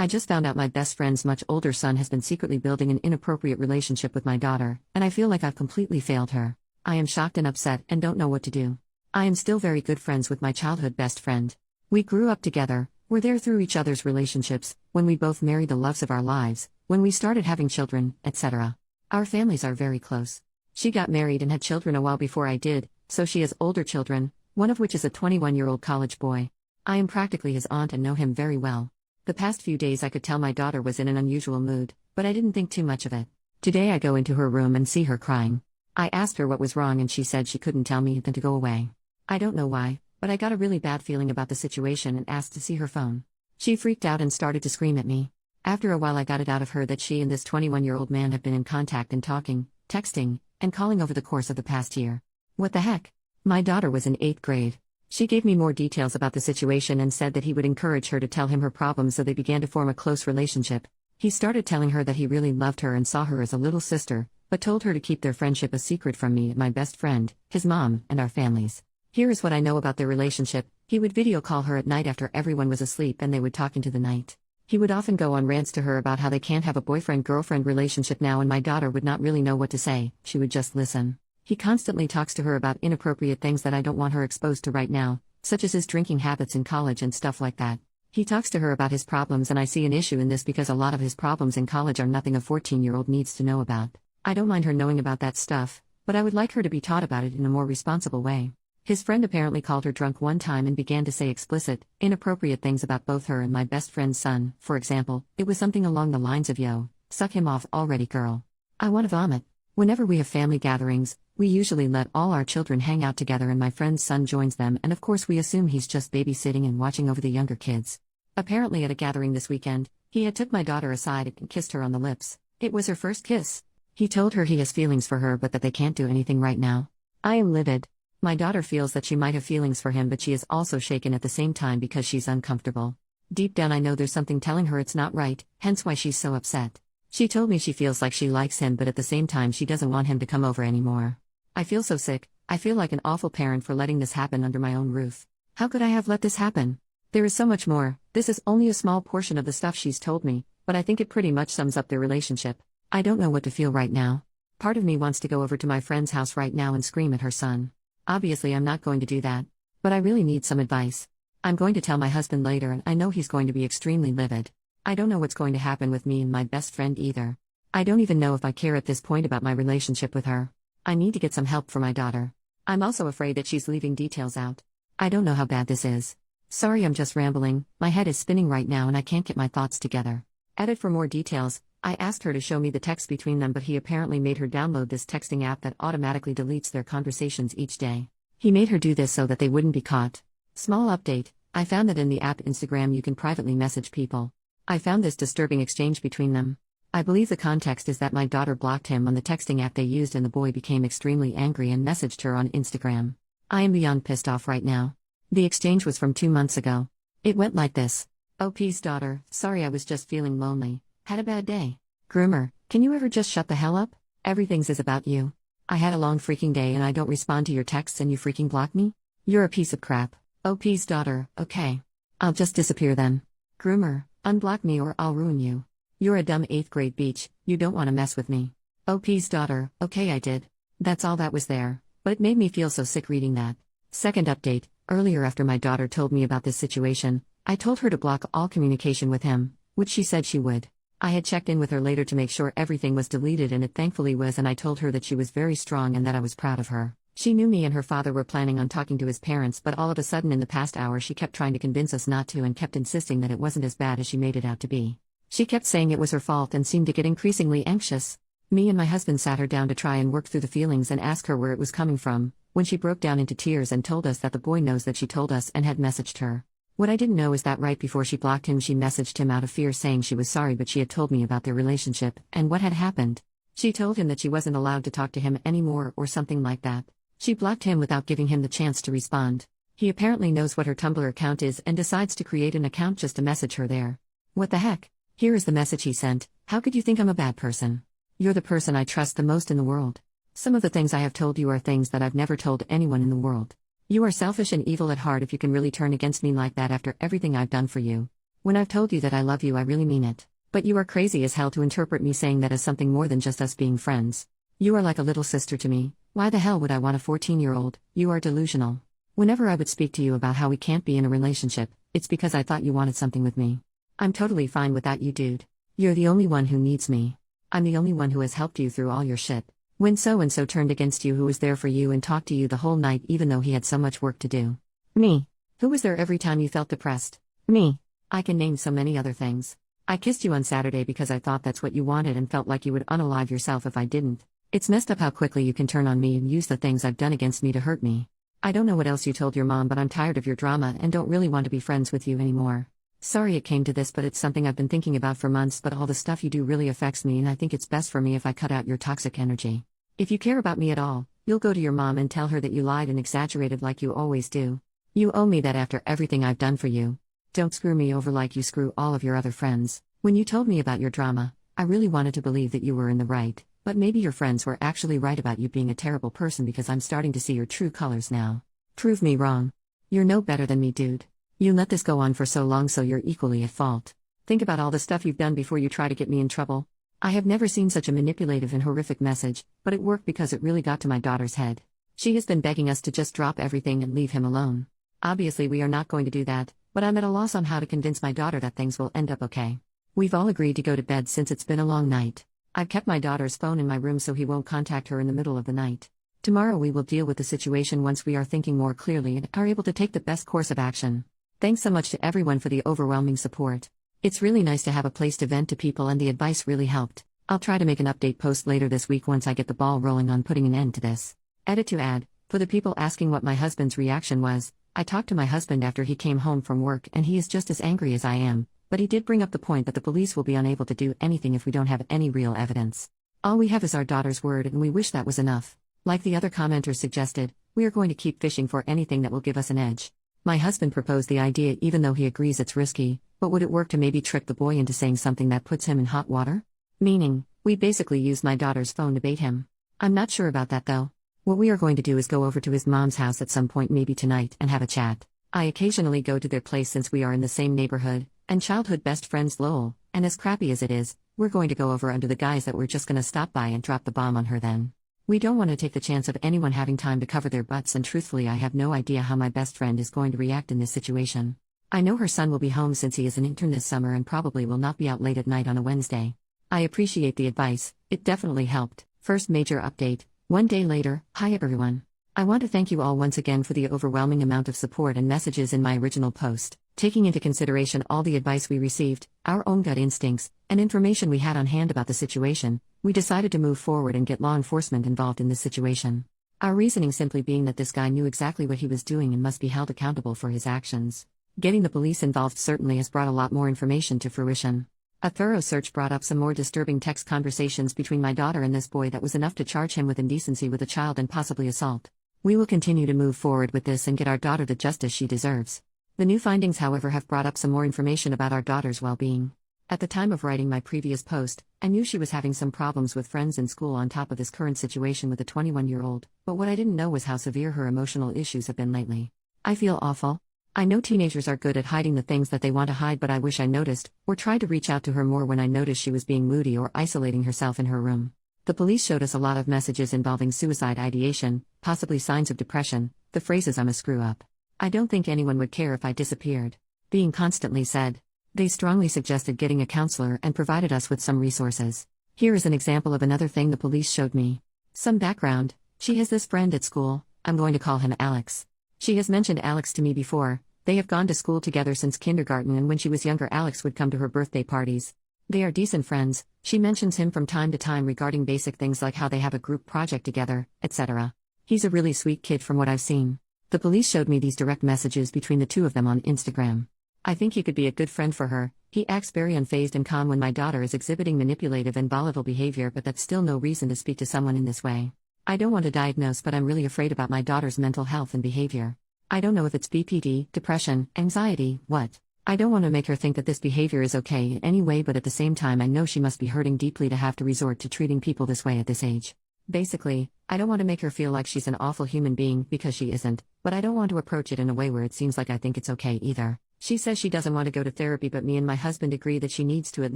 I just found out my best friend's much older son has been secretly building an inappropriate relationship with my daughter, and I feel like I've completely failed her. I am shocked and upset and don't know what to do. I am still very good friends with my childhood best friend. We grew up together, were there through each other's relationships, when we both married the loves of our lives, when we started having children, etc. Our families are very close. She got married and had children a while before I did, so she has older children, one of which is a 21-year-old college boy. I am practically his aunt and know him very well. The past few days I could tell my daughter was in an unusual mood, but I didn't think too much of it. Today I go into her room and see her crying. I asked her what was wrong and she said she couldn't tell me then to go away. I don't know why, but I got a really bad feeling about the situation and asked to see her phone. She freaked out and started to scream at me. After a while I got it out of her that she and this 21-year-old man have been in contact and talking, texting, and calling over the course of the past year. What the heck? My daughter was in 8th grade. She gave me more details about the situation and said that he would encourage her to tell him her problems, so they began to form a close relationship. He started telling her that he really loved her and saw her as a little sister, but told her to keep their friendship a secret from me and my best friend, his mom, and our families. Here is what I know about their relationship. He would video call her at night after everyone was asleep and they would talk into the night. He would often go on rants to her about how they can't have a boyfriend-girlfriend relationship now, and my daughter would not really know what to say, she would just listen. He constantly talks to her about inappropriate things that I don't want her exposed to right now, such as his drinking habits in college and stuff like that. He talks to her about his problems, and I see an issue in this because a lot of his problems in college are nothing a 14-year-old needs to know about. I don't mind her knowing about that stuff, but I would like her to be taught about it in a more responsible way. His friend apparently called her drunk one time and began to say explicit, inappropriate things about both her and my best friend's son. For example, it was something along the lines of, "Yo, suck him off already, girl. I want to vomit." Whenever we have family gatherings, we usually let all our children hang out together and my friend's son joins them, and of course we assume he's just babysitting and watching over the younger kids. Apparently at a gathering this weekend, he had took my daughter aside and kissed her on the lips. It was her first kiss. He told her he has feelings for her but that they can't do anything right now. I am livid. My daughter feels that she might have feelings for him, but she is also shaken at the same time because she's uncomfortable. Deep down I know there's something telling her it's not right, hence why she's so upset. She told me she feels like she likes him, but at the same time she doesn't want him to come over anymore. I feel so sick. I feel like an awful parent for letting this happen under my own roof. How could I have let this happen? There is so much more. This is only a small portion of the stuff she's told me, but I think it pretty much sums up their relationship. I don't know what to feel right now. Part of me wants to go over to my friend's house right now and scream at her son. Obviously I'm not going to do that. But I really need some advice. I'm going to tell my husband later and I know he's going to be extremely livid. I don't know what's going to happen with me and my best friend either. I don't even know if I care at this point about my relationship with her. I need to get some help for my daughter. I'm also afraid that she's leaving details out. I don't know how bad this is. Sorry, I'm just rambling. My head is spinning right now and I can't get my thoughts together. Edit for more details. I asked her to show me the text between them, but he apparently made her download this texting app that automatically deletes their conversations each day. He made her do this so that they wouldn't be caught. Small update. I found that in the app Instagram you can privately message people. I found this disturbing exchange between them. I believe the context is that my daughter blocked him on the texting app they used and the boy became extremely angry and messaged her on Instagram. I am beyond pissed off right now. The exchange was from 2 months ago. It went like this. OP's daughter, sorry I was just feeling lonely. Had a bad day. Groomer, can you ever just shut the hell up? Everything's is about you. I had a long freaking day and I don't respond to your texts and you freaking block me? You're a piece of crap. OP's daughter, okay. I'll just disappear then. Groomer, unblock me or I'll ruin you. You're a dumb 8th grade beach, you don't want to mess with me. OP's daughter, okay I did. That's all that was there, but it made me feel so sick reading that. Second update, earlier after my daughter told me about this situation, I told her to block all communication with him, which she said she would. I had checked in with her later to make sure everything was deleted and it thankfully was, and I told her that she was very strong and that I was proud of her. She knew me and her father were planning on talking to his parents, but all of a sudden in the past hour she kept trying to convince us not to and kept insisting that it wasn't as bad as she made it out to be. She kept saying it was her fault and seemed to get increasingly anxious. Me and my husband sat her down to try and work through the feelings and ask her where it was coming from, when she broke down into tears and told us that the boy knows that she told us and had messaged her. What I didn't know is that right before she blocked him she messaged him out of fear saying she was sorry but she had told me about their relationship and what had happened. She told him that she wasn't allowed to talk to him anymore or something like that. She blocked him without giving him the chance to respond. He apparently knows what her Tumblr account is and decides to create an account just to message her there. What the heck? Here is the message he sent. How could you think I'm a bad person? You're the person I trust the most in the world. Some of the things I have told you are things that I've never told anyone in the world. You are selfish and evil at heart if you can really turn against me like that after everything I've done for you. When I've told you that I love you, I really mean it. But you are crazy as hell to interpret me saying that as something more than just us being friends. You are like a little sister to me. Why the hell would I want a 14-year-old? You are delusional. Whenever I would speak to you about how we can't be in a relationship, it's because I thought you wanted something with me. I'm totally fine without you, dude. You're the only one who needs me. I'm the only one who has helped you through all your shit. When so-and-so turned against you, who was there for you and talked to you the whole night even though he had so much work to do? Me. Who was there every time you felt depressed? Me. I can name so many other things. I kissed you on Saturday because I thought that's what you wanted and felt like you would unalive yourself if I didn't. It's messed up how quickly you can turn on me and use the things I've done against me to hurt me. I don't know what else you told your mom, but I'm tired of your drama and don't really want to be friends with you anymore. Sorry it came to this, but it's something I've been thinking about for months, but all the stuff you do really affects me and I think it's best for me if I cut out your toxic energy. If you care about me at all, you'll go to your mom and tell her that you lied and exaggerated like you always do. You owe me that after everything I've done for you. Don't screw me over like you screw all of your other friends. When you told me about your drama, I really wanted to believe that you were in the right, but maybe your friends were actually right about you being a terrible person because I'm starting to see your true colors now. Prove me wrong. You're no better than me, dude. You let this go on for so long, so you're equally at fault. Think about all the stuff you've done before you try to get me in trouble. I have never seen such a manipulative and horrific message, but it worked because it really got to my daughter's head. She has been begging us to just drop everything and leave him alone. Obviously we are not going to do that, but I'm at a loss on how to convince my daughter that things will end up okay. We've all agreed to go to bed since it's been a long night. I've kept my daughter's phone in my room so he won't contact her in the middle of the night. Tomorrow we will deal with the situation once we are thinking more clearly and are able to take the best course of action. Thanks so much to everyone for the overwhelming support. It's really nice to have a place to vent to people and the advice really helped. I'll try to make an update post later this week once I get the ball rolling on putting an end to this. Edit to add, for the people asking what my husband's reaction was, I talked to my husband after he came home from work and he is just as angry as I am, but he did bring up the point that the police will be unable to do anything if we don't have any real evidence. All we have is our daughter's word and we wish that was enough. Like the other commenters suggested, we are going to keep fishing for anything that will give us an edge. My husband proposed the idea even though he agrees it's risky, but would it work to maybe trick the boy into saying something that puts him in hot water? Meaning, we basically used my daughter's phone to bait him. I'm not sure about that though. What we are going to do is go over to his mom's house at some point, maybe tonight, and have a chat. I occasionally go to their place since we are in the same neighborhood, and childhood best friends Lowell, and as crappy as it is, we're going to go over under the guise that we're just gonna stop by and drop the bomb on her then. We don't want to take the chance of anyone having time to cover their butts, and truthfully I have no idea how my best friend is going to react in this situation. I know her son will be home since he is an intern this summer and probably will not be out late at night on a Wednesday. I appreciate the advice, it definitely helped. First major update, 1 day later. Hi everyone. I want to thank you all once again for the overwhelming amount of support and messages in my original post. Taking into consideration all the advice we received, our own gut instincts, and information we had on hand about the situation, we decided to move forward and get law enforcement involved in this situation. Our reasoning simply being that this guy knew exactly what he was doing and must be held accountable for his actions. Getting the police involved certainly has brought a lot more information to fruition. A thorough search brought up some more disturbing text conversations between my daughter and this boy that was enough to charge him with indecency with a child and possibly assault. We will continue to move forward with this and get our daughter the justice she deserves. The new findings, however, have brought up some more information about our daughter's well-being. At the time of writing my previous post, I knew she was having some problems with friends in school on top of this current situation with a 21-year-old, but what I didn't know was how severe her emotional issues have been lately. I feel awful. I know teenagers are good at hiding the things that they want to hide, but I wish I noticed, or tried to reach out to her more when I noticed she was being moody or isolating herself in her room. The police showed us a lot of messages involving suicide ideation, possibly signs of depression, the phrases "I'm a screw-up. I don't think anyone would care if I disappeared" being constantly said. They strongly suggested getting a counselor and provided us with some resources. Here is an example of another thing the police showed me. Some background: she has this friend at school, I'm going to call him Alex. She has mentioned Alex to me before. They have gone to school together since kindergarten, and when she was younger Alex would come to her birthday parties. They are decent friends. She mentions him from time to time regarding basic things like how they have a group project together, etc. He's a really sweet kid from what I've seen. The police showed me these direct messages between the two of them on Instagram. I think he could be a good friend for her. He acts very unfazed and calm when my daughter is exhibiting manipulative and volatile behavior, but that's still no reason to speak to someone in this way. I don't want to diagnose, but I'm really afraid about my daughter's mental health and behavior. I don't know if it's BPD, depression, anxiety, what. I don't want to make her think that this behavior is okay in any way, but at the same time I know she must be hurting deeply to have to resort to treating people this way at this age. Basically, I don't want to make her feel like she's an awful human being, because she isn't, but I don't want to approach it in a way where it seems like I think it's okay either. She says she doesn't want to go to therapy, but me and my husband agree that she needs to at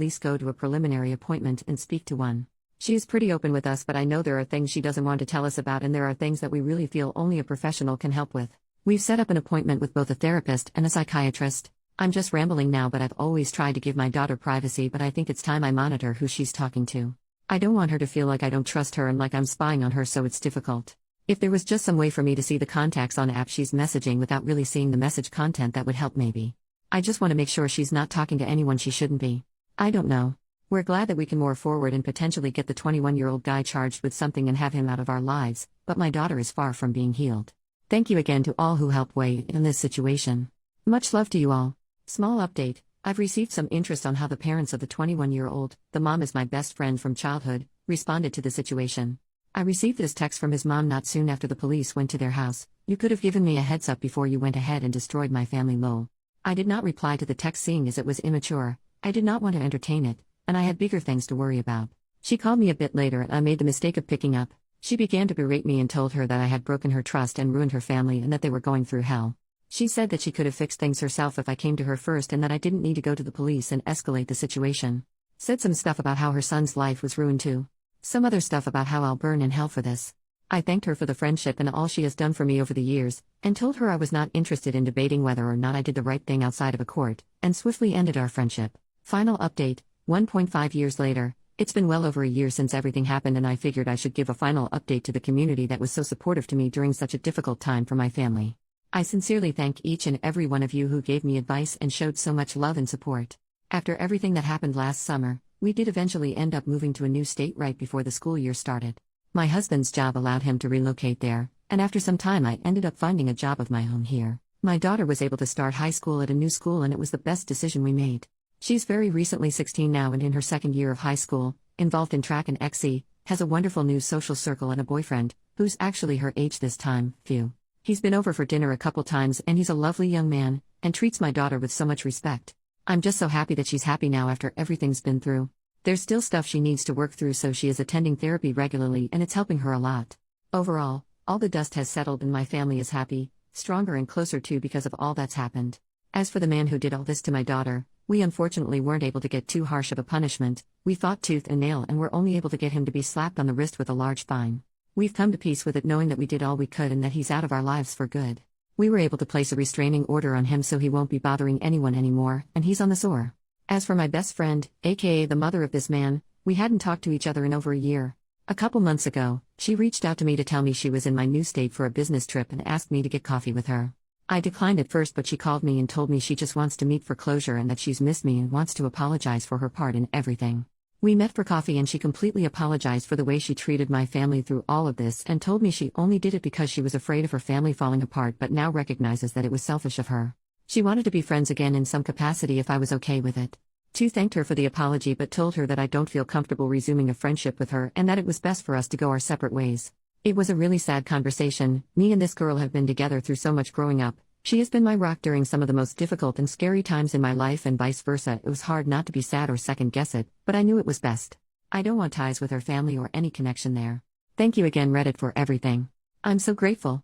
least go to a preliminary appointment and speak to one. She is pretty open with us, but I know there are things she doesn't want to tell us about, and there are things that we really feel only a professional can help with. We've set up an appointment with both a therapist and a psychiatrist. I'm just rambling now, but I've always tried to give my daughter privacy, but I think it's time I monitor who she's talking to. I don't want her to feel like I don't trust her and like I'm spying on her, so it's difficult. If there was just some way for me to see the contacts on app she's messaging without really seeing the message content, that would help maybe. I just want to make sure she's not talking to anyone she shouldn't be. I don't know. We're glad that we can move forward and potentially get the 21-year-old guy charged with something and have him out of our lives, but my daughter is far from being healed. Thank you again to all who helped weigh in this situation. Much love to you all. Small update, I've received some interest on how the parents of the 21-year-old, the mom is my best friend from childhood, responded to the situation. I received this text from his mom not soon after the police went to their house. "You could have given me a heads up before you went ahead and destroyed my family, lol." I did not reply to the text, seeing as it was immature. I did not want to entertain it, and I had bigger things to worry about. She called me a bit later and I made the mistake of picking up. She began to berate me and told her that I had broken her trust and ruined her family and that they were going through hell. She said that she could have fixed things herself if I came to her first and that I didn't need to go to the police and escalate the situation. Said some stuff about how her son's life was ruined too. Some other stuff about how I'll burn in hell for this. I thanked her for the friendship and all she has done for me over the years, and told her I was not interested in debating whether or not I did the right thing outside of a court, and swiftly ended our friendship. Final update, 1.5 years later. It's been well over a year since everything happened, and I figured I should give a final update to the community that was so supportive to me during such a difficult time for my family. I sincerely thank each and every one of you who gave me advice and showed so much love and support. After everything that happened last summer, we did eventually end up moving to a new state right before the school year started. My husband's job allowed him to relocate there, and after some time I ended up finding a job of my own here. My daughter was able to start high school at a new school, and it was the best decision we made. She's very recently 16 now and in her second year of high school, involved in track and XC, has a wonderful new social circle and a boyfriend, who's actually her age this time, phew. He's been over for dinner a couple times and he's a lovely young man, and treats my daughter with so much respect. I'm just so happy that she's happy now after everything's been through. There's still stuff she needs to work through, so she is attending therapy regularly and it's helping her a lot. Overall, all the dust has settled and my family is happy, stronger and closer too because of all that's happened. As for the man who did all this to my daughter, we unfortunately weren't able to get too harsh of a punishment. We fought tooth and nail and were only able to get him to be slapped on the wrist with a large fine. We've come to peace with it, knowing that we did all we could and that he's out of our lives for good. We were able to place a restraining order on him so he won't be bothering anyone anymore, and he's on the SOR. As for my best friend, aka the mother of this man, we hadn't talked to each other in over a year. A couple months ago, she reached out to me to tell me she was in my new state for a business trip and asked me to get coffee with her. I declined at first, but she called me and told me she just wants to meet for closure and that she's missed me and wants to apologize for her part in everything. We met for coffee and she completely apologized for the way she treated my family through all of this and told me she only did it because she was afraid of her family falling apart, but now recognizes that it was selfish of her. She wanted to be friends again in some capacity if I was okay with it. Tu thanked her for the apology but told her that I don't feel comfortable resuming a friendship with her and that it was best for us to go our separate ways. It was a really sad conversation. Me and this girl have been together through so much growing up. She has been my rock during some of the most difficult and scary times in my life and vice versa. It was hard not to be sad or second guess it, but I knew it was best. I don't want ties with her family or any connection there. Thank you again, Reddit, for everything. I'm so grateful.